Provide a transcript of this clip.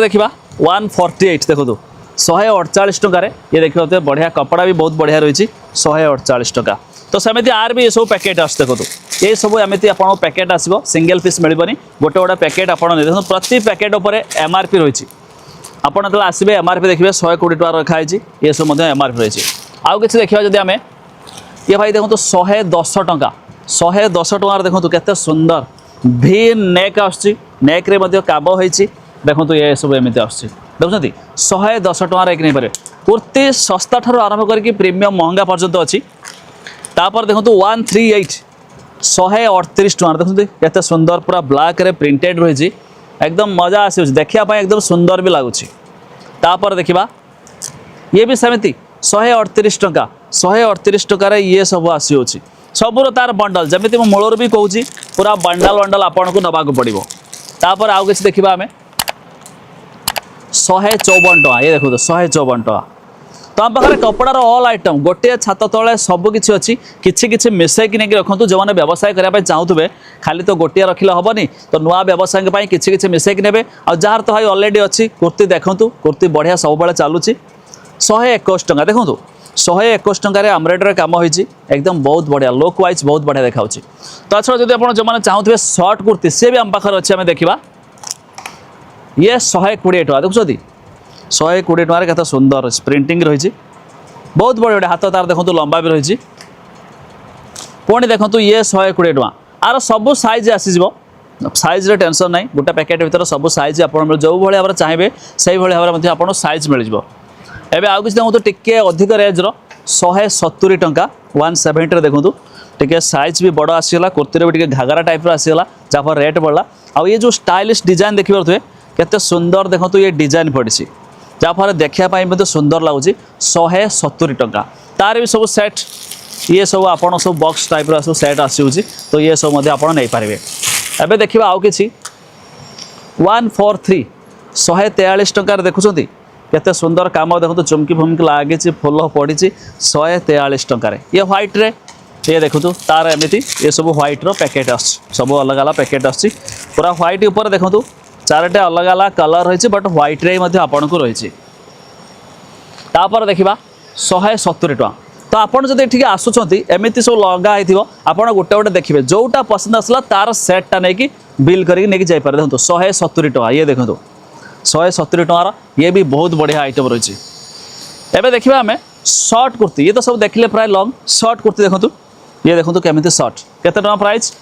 देखा 148 देखो 148 टकर ये देखिए बढ़िया कपड़ा भी बहुत बढ़िया रही 148 टका। तो सेमती आर भी ये सब पैकेट आस देखो ये सब एमती आप पैकेट आसो सिंगल पीस मिलबनी गोटे गोटे पैकेट आप देखो प्रति पैकेट उपर एमआरपी रही आपड़ जो आसवे एमआरपी देखिए 120 टका रखाई ये सब एमआरपी रही आउ कि देखा जब आम ये भाई देखो 110 टका 110 टकर देखो केते सुंदर भी नेक आेक काम हो देखो ये सब एमती आस देखुं 110 टकर एक नहीं पारे कुर्ती सस्ता ठार आरंभ करके प्रीमियम महंगा पर्यंत अच्छी तापर देखो 138 138 टकर देखते केते सुंदर पूरा ब्लैक रे प्रिंटेड रही एकदम मजा आस देखापी एकदम सुंदर भी लगुच तापर देखा ये भी सेमती 138 टका 138 टकर ये सब आसी सबूर तार बंडल जमी मूलर भी कहूँ पूरा बंडल बंडल आपन को नवा पड़ो तापर आउ कि देखा आम 154 टका ये देखो 154 टका। तो आम पाखे कपड़ार ऑल आइटम गोटे छात तले सबकि अच्छी किसी मिसेक नहीं रखु जो मैंने व्यवसाय करने चाहूबे खाली तो गोटे रखिले हेनी तो नुआ व्यवसाय किसी मिसेक ने जार तो भाई अलरेडी अच्छी कुर्ती देखूँ कुर्ती बढ़िया सब चलुची 121 टका देखूँ 121 टकर एम्ब्रॉयडरी काम होती एकदम बहुत बढ़िया लुक वाइज बहुत बढ़िया देखा। तो अच्छा जब आप जो चाहूबे सर्ट कुर्ती सी भी आम पाखे अच्छे आम देखा ये 120 टका देखुं 120 टकर केते सुंदर प्रिंटिंग रही बहुत बढ़िया हाथ तार देखो लंबा भी रही पुणी देखो ये 120 टका आर सबू साइज आसीज साइज रे टेंशन नहीं गोटे पैकेट भर सब साइज आप जो भाई भाव चाहिए से भाव में आप साइज मिल जाए। एवं आउ किसी देखो टिके अधिक रेंजर 170 टका 170 देखूँ टिके साइज भी बड़ आसीगला कुर्ती भी घाघरा टाइप आसीगला जहाँ रेट बढ़ला आउ ये जो स्टाइलिश डिजाइन देखिए केते सुंदर देखो ये डिजाइन पड़ी जहाँफल देखापी सुंदर लगुच 170 टका तार भी सब सेट ये सब आपड़ सब बॉक्स टाइप सब सेट आसूँ तो ये सब आप नहीं पारे। एवं देखा आउ कि 143 143 टकर देखुं केते सुंदर काम देखो चुमकी फुमकी लगी फुल पड़ी 143 टकर ये व्हाइट रे ये देखो तार एमती ये सब व्हाइट रो पैकेट सब अलग अलग पैकेट आस पूरा व्हाइट ऊपर देखो चारटे अलग अलग कलर रही बट व्हाइट रे आपन को रही तापर देखा 170 टका। तो आपड़ जब ये आसुँच एमती सब लगाई आप गोटे गोटे देखिए जोटा पसंद आसला तार सेटा नहीं बिल करके जापर देखो 170 टका ये देखो 170 टकार ये भी बहुत बढ़िया आइटम रही। एवं देखा आम सर्ट कुर्ती ये तो सब देखिले प्राय लंग सर्ट कुर्ती देखो ये देखो केमी सर्ट केते टका प्राइस